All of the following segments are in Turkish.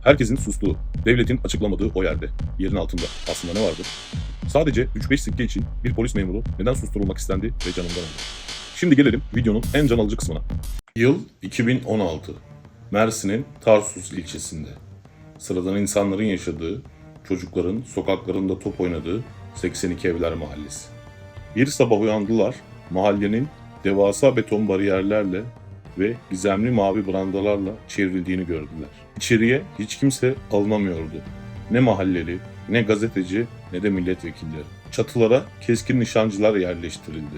Herkesin sustuğu, devletin açıklamadığı o yerde, yerin altında aslında ne vardı? Sadece 3-5 sikke için bir polis memuru neden susturulmak istendi ve canından oldu? Şimdi gelelim videonun en can alıcı kısmına. Yıl 2016. Mersin'in Tarsus ilçesinde. Sıradan insanların yaşadığı, çocukların sokaklarında top oynadığı 82 Evler Mahallesi. Bir sabah uyandılar, mahallenin devasa beton bariyerlerle ve gizemli mavi brandalarla çevrildiğini gördüler. İçeriye hiç kimse alınamıyordu. Ne mahalleli, ne gazeteci, ne de milletvekilleri. Çatılara keskin nişancılar yerleştirildi.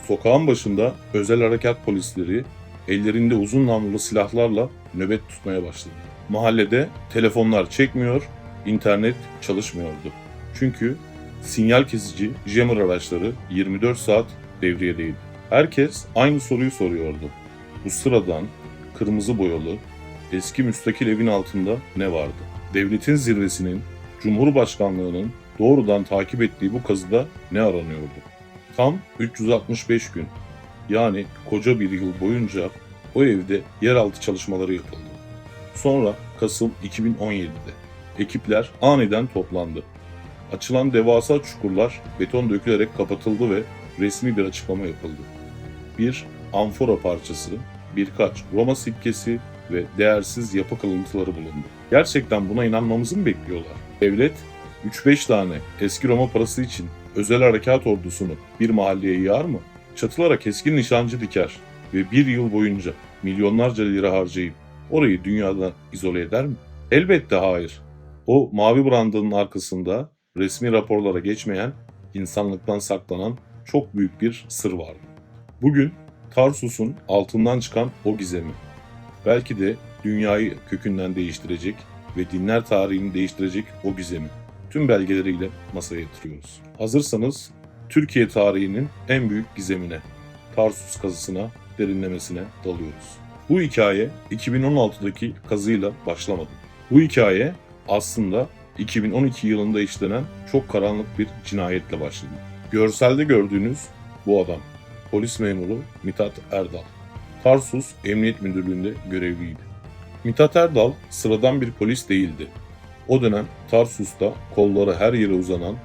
Sokağın başında özel harekat polisleri ellerinde uzun namlulu silahlarla nöbet tutmaya başladı. Mahallede telefonlar çekmiyor, internet çalışmıyordu. Çünkü sinyal kesici jammer araçları 24 saat devriyedeydi. Herkes aynı soruyu soruyordu. Bu sıradan, kırmızı boyalı, eski müstakil evin altında ne vardı? Devletin zirvesinin, Cumhurbaşkanlığının doğrudan takip ettiği bu kazıda ne aranıyordu? Tam 365 gün, yani koca bir yıl boyunca o evde yeraltı çalışmaları yapıldı. Sonra Kasım 2017'de ekipler aniden toplandı. Açılan devasa çukurlar beton dökülerek kapatıldı ve resmi bir açıklama yapıldı. Bir amfora parçası, birkaç Roma sikkesi ve değersiz yapı kalıntıları bulundu. Gerçekten buna inanmamızı mı bekliyorlar? Devlet 3-5 tane eski Roma parası için özel harekat ordusunu bir mahalleye yığar mı? Çatılara keskin nişancı diker ve bir yıl boyunca milyonlarca lira harcayıp orayı dünyadan izole eder mi? Elbette hayır. O mavi brandanın arkasında resmi raporlara geçmeyen, insanlıktan saklanan çok büyük bir sır vardı. Bugün Tarsus'un altından çıkan o gizemi, belki de dünyayı kökünden değiştirecek ve dinler tarihini değiştirecek o gizemi tüm belgeleriyle masaya yatırıyoruz. Hazırsanız Türkiye tarihinin en büyük gizemine, Tarsus kazısına, derinlemesine dalıyoruz. Bu hikaye 2016'daki kazıyla başlamadı. Bu hikaye aslında 2012 yılında işlenen çok karanlık bir cinayetle başladı. Görselde gördüğünüz bu adam, polis memuru Mithat Erdal, Tarsus Emniyet Müdürlüğü'nde görevliydi. Mithat Erdal sıradan bir polis değildi. O dönem Tarsus'ta kolları her yere uzanan,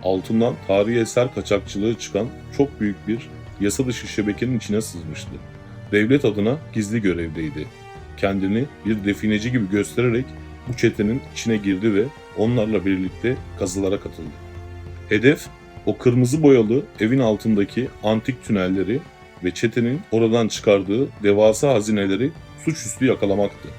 altından tarihi eser kaçakçılığı çıkan çok büyük bir yasa dışı şebekenin içine sızmıştı. Devlet adına gizli görevdeydi. Kendini bir defineci gibi göstererek bu çetenin içine girdi ve onlarla birlikte kazılara katıldı. Hedef, o kırmızı boyalı evin altındaki antik tünelleri ve çetenin oradan çıkardığı devasa hazineleri suçüstü yakalamaktı.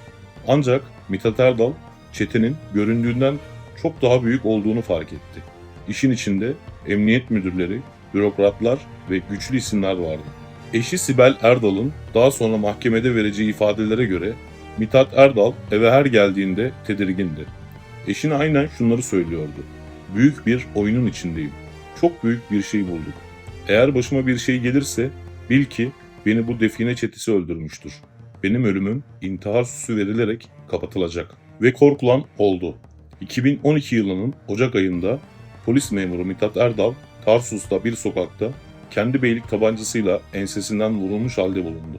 Ancak Mithat Erdal, çetenin göründüğünden çok daha büyük olduğunu fark etti. İşin içinde emniyet müdürleri, bürokratlar ve güçlü isimler vardı. Eşi Sibel Erdal'ın daha sonra mahkemede vereceği ifadelere göre Mithat Erdal eve her geldiğinde tedirgindi. Eşine aynen şunları söylüyordu. Büyük bir oyunun içindeyim. Çok büyük bir şey bulduk. Eğer başıma bir şey gelirse bil ki beni bu define çetesi öldürmüştür. Benim ölümüm intihar süsü verilerek kapatılacak. Ve korkulan oldu. 2012 yılının Ocak ayında polis memuru Mithat Erdal Tarsus'ta bir sokakta kendi beylik tabancasıyla ensesinden vurulmuş halde bulundu.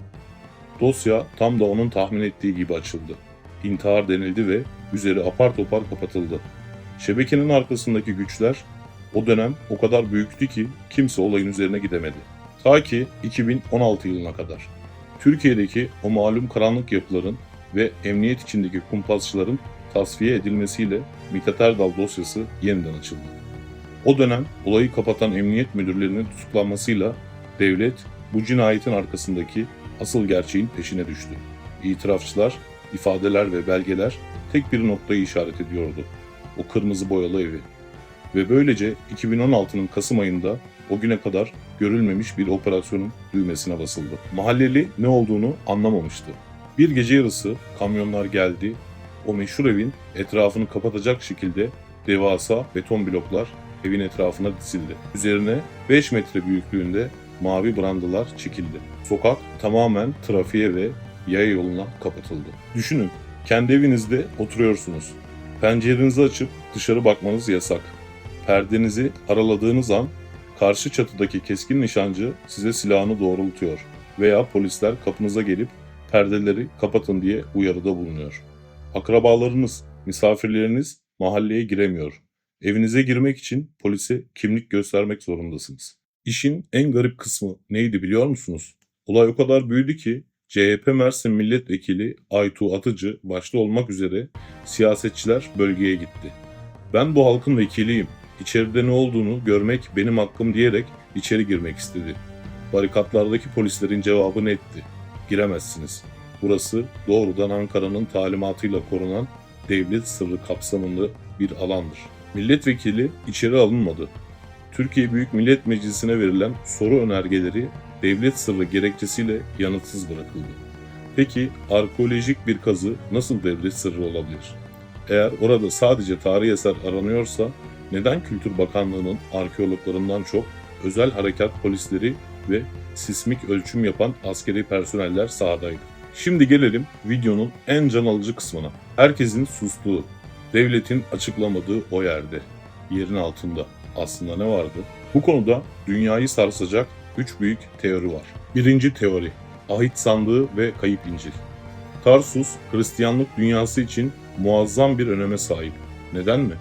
Dosya tam da onun tahmin ettiği gibi açıldı. İntihar denildi ve üzeri apar topar kapatıldı. Şebekenin arkasındaki güçler o dönem o kadar büyüktü ki kimse olayın üzerine gidemedi. Ta ki 2016 yılına kadar. Türkiye'deki o malum karanlık yapıların ve emniyet içindeki kumpasçıların tasfiye edilmesiyle Mithat Erdal dosyası yeniden açıldı. O dönem olayı kapatan emniyet müdürlerinin tutuklanmasıyla devlet bu cinayetin arkasındaki asıl gerçeğin peşine düştü. İtirafçılar, ifadeler ve belgeler tek bir noktayı işaret ediyordu. O kırmızı boyalı evi. Ve böylece 2016'nın Kasım ayında o güne kadar görülmemiş bir operasyonun düğmesine basıldı. Mahalleli ne olduğunu anlamamıştı. Bir gece yarısı kamyonlar geldi, o meşhur evin etrafını kapatacak şekilde devasa beton bloklar evin etrafına dizildi. Üzerine 5 metre büyüklüğünde mavi brandalar çekildi. Sokak tamamen trafiğe ve yaya yoluna kapatıldı. Düşünün, kendi evinizde oturuyorsunuz. Pencerenizi açıp dışarı bakmanız yasak. Perdenizi araladığınız an karşı çatıdaki keskin nişancı size silahını doğrultuyor veya polisler kapınıza gelip perdeleri kapatın diye uyarıda bulunuyor. Akrabalarınız Misafirleriniz mahalleye giremiyor. Evinize girmek için polise kimlik göstermek zorundasınız. İşin en garip kısmı neydi biliyor musunuz? Olay o kadar büyüdü ki CHP Mersin Milletvekili Aytuğ Atıcı başta olmak üzere siyasetçiler bölgeye gitti. Ben bu halkın vekiliyim. İçeride ne olduğunu görmek benim hakkım diyerek içeri girmek istedi. Barikatlardaki polislerin cevabını etti. Giremezsiniz. Burası doğrudan Ankara'nın talimatıyla korunan devlet sırrı kapsamında bir alandır. Milletvekili içeri alınmadı. Türkiye Büyük Millet Meclisi'ne verilen soru önergeleri devlet sırrı gerekçesiyle yanıtsız bırakıldı. Peki arkeolojik bir kazı nasıl devlet sırrı olabilir? Eğer orada sadece tarihi eser aranıyorsa neden Kültür Bakanlığı'nın arkeologlarından çok özel harekat polisleri ve sismik ölçüm yapan askeri personeller sahadaydı? Şimdi gelelim videonun en can alıcı kısmına. Herkesin sustuğu, devletin açıklamadığı o yerde, yerin altında aslında ne vardı? Bu konuda dünyayı sarsacak 3 büyük teori var. Birinci teori, ahit sandığı ve kayıp İncil. Tarsus, Hristiyanlık dünyası için muazzam bir öneme sahip. Neden mi?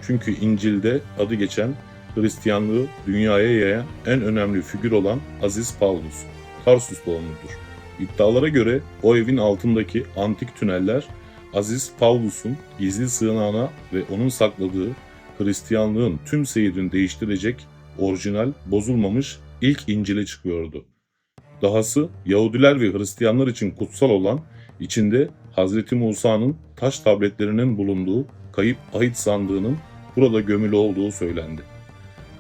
Çünkü İncil'de adı geçen Hristiyanlığı dünyaya yayan en önemli figür olan Aziz Paulus, Tarsus doğumludur. İddialara göre o evin altındaki antik tüneller Aziz Paulus'un gizli sığınağına ve onun sakladığı Hristiyanlığın tüm seyrini değiştirecek orijinal, bozulmamış ilk İncil'e çıkıyordu. Dahası Yahudiler ve Hristiyanlar için kutsal olan, içinde Hz. Musa'nın taş tabletlerinin bulunduğu kayıp ahit sandığının burada gömülü olduğu söylendi.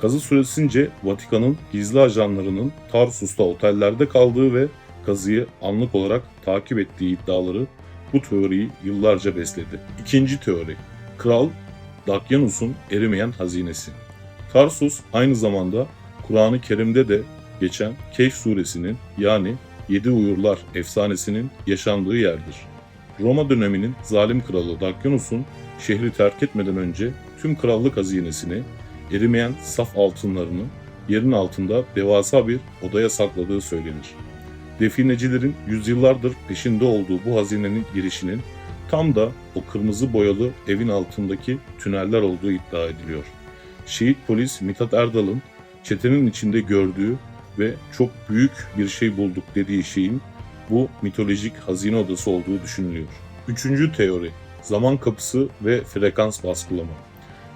Kazı süresince Vatikan'ın gizli ajanlarının Tarsus'ta otellerde kaldığı ve kazıyı anlık olarak takip ettiği iddiaları bu teoriyi yıllarca besledi. İkinci teori, Kral Dakyanus'un erimeyen hazinesi. Tarsus aynı zamanda Kur'an-ı Kerim'de de geçen Kehf suresinin yani 7 uyurlar efsanesinin yaşandığı yerdir. Roma döneminin zalim kralı Dakyanus'un şehri terk etmeden önce tüm krallık hazinesini, erimeyen saf altınlarını yerin altında devasa bir odaya sakladığı söylenir. Definecilerin yüzyıllardır peşinde olduğu bu hazinenin girişinin tam da o kırmızı boyalı evin altındaki tüneller olduğu iddia ediliyor. Şehit polis Mithat Erdal'ın çetenin içinde gördüğü ve çok büyük bir şey bulduk dediği şeyin bu mitolojik hazine odası olduğu düşünülüyor. Üçüncü teori, zaman kapısı ve frekans baskılama.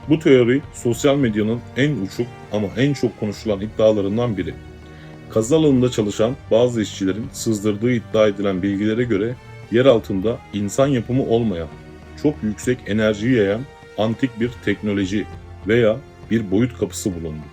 Bu teori sosyal medyanın en uçuk ama en çok konuşulan iddialarından biri. Kazı alanında çalışan bazı işçilerin sızdırdığı iddia edilen bilgilere göre yer altında insan yapımı olmayan, çok yüksek enerjiyi yayan antik bir teknoloji veya bir boyut kapısı bulundu.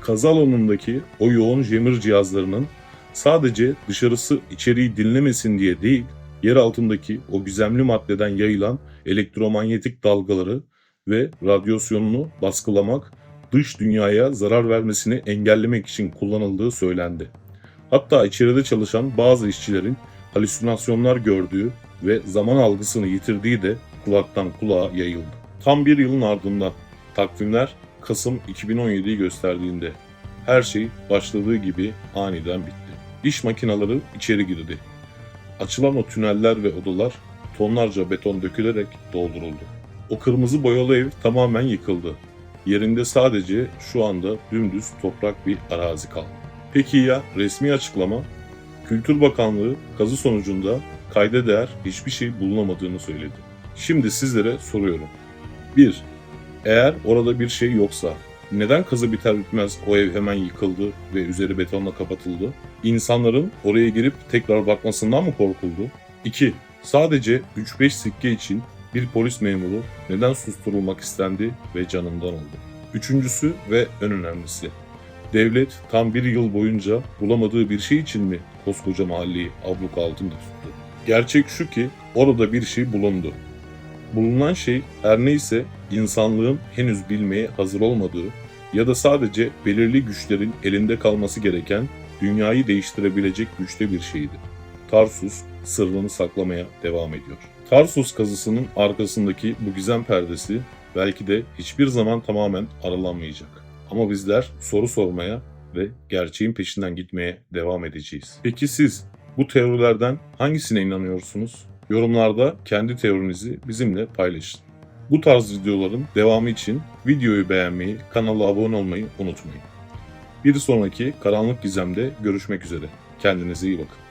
Kazı alanındaki o yoğun jammer cihazlarının sadece dışarısı içeriği dinlemesin diye değil, yer altındaki o gizemli maddeden yayılan elektromanyetik dalgaları ve radyasyonunu baskılamak, dış dünyaya zarar vermesini engellemek için kullanıldığı söylendi. Hatta içeride çalışan bazı işçilerin halüsinasyonlar gördüğü ve zaman algısını yitirdiği de kulaktan kulağa yayıldı. Tam bir yılın ardından takvimler Kasım 2017'yi gösterdiğinde her şey başladığı gibi aniden bitti. İş makineleri içeri girdi. Açılan o tüneller ve odalar tonlarca beton dökülerek dolduruldu. O kırmızı boyalı ev tamamen yıkıldı. Yerinde sadece şu anda dümdüz toprak bir arazi kaldı. Peki ya resmi açıklama? Kültür Bakanlığı kazı sonucunda kayda değer hiçbir şey bulunamadığını söyledi. Şimdi sizlere soruyorum. 1. Eğer orada bir şey yoksa neden kazı biter bitmez o ev hemen yıkıldı ve üzeri betonla kapatıldı? İnsanların oraya girip tekrar bakmasından mı korkuldu? 2. Sadece 3-5 sikke için bir polis memuru neden susturulmak istendi ve canından oldu? Üçüncüsü ve en önemlisi. Devlet tam bir yıl boyunca bulamadığı bir şey için mi koskoca mahalleyi abluk altında tuttu? Gerçek şu ki orada bir şey bulundu. Bulunan şey her neyse insanlığın henüz bilmeye hazır olmadığı ya da sadece belirli güçlerin elinde kalması gereken dünyayı değiştirebilecek güçte bir şeydi. Tarsus sırrını saklamaya devam ediyor. Tarsus kazısının arkasındaki bu gizem perdesi belki de hiçbir zaman tamamen aralanmayacak. Ama bizler soru sormaya ve gerçeğin peşinden gitmeye devam edeceğiz. Peki siz bu teorilerden hangisine inanıyorsunuz? Yorumlarda kendi teorinizi bizimle paylaşın. Bu tarz videoların devamı için videoyu beğenmeyi, kanala abone olmayı unutmayın. Bir sonraki Karanlık Gizem'de görüşmek üzere. Kendinize iyi bakın.